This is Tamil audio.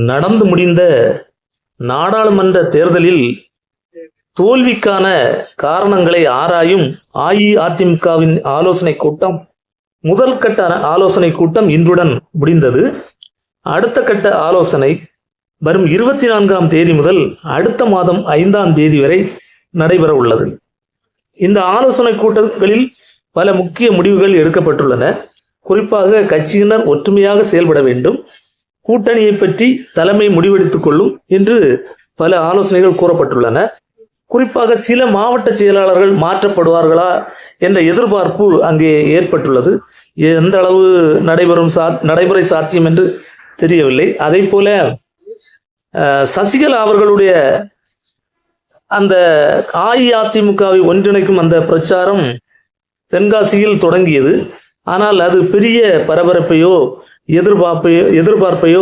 நடந்து முடிந்த நாடாளுமன்ற தேர்தலில் தோல்விக்கான காரணங்களை ஆராயும் அஇஅதிமுகவின் ஆலோசனை கூட்டம் முதல் கட்ட ஆலோசனை கூட்டம் இன்றுடன் முடிந்தது. அடுத்த கட்ட ஆலோசனை வரும் 24ஆம் தேதி முதல் அடுத்த மாதம் 5ஆம் தேதி வரை நடைபெற உள்ளது. இந்த ஆலோசனை கூட்டங்களில் பல முக்கிய முடிவுகள் எடுக்கப்பட்டுள்ளன. குறிப்பாக கட்சியினர் ஒற்றுமையாக செயல்பட வேண்டும், கூட்டணியை பற்றி தலைமை முடிவெடுத்துக் கொள்ளும் என்று பல ஆலோசனைகள் கூறப்பட்டுள்ளன. குறிப்பாக சில மாவட்ட செயலாளர்கள் மாற்றப்படுவார்களா என்ற எதிர்பார்ப்பு அங்கே ஏற்பட்டுள்ளது. எந்த அளவு நடைமுறை சாத்தியம் என்று தெரியவில்லை. அதே போல சசிகலா அவர்களுடைய அந்த அஇஅதிமுகவை ஒன்றிணைக்கும் அந்த பிரச்சாரம் தென்காசியில் தொடங்கியது. ஆனால் அது பெரிய பரபரப்பையோ எதிர்பார்ப்பையோ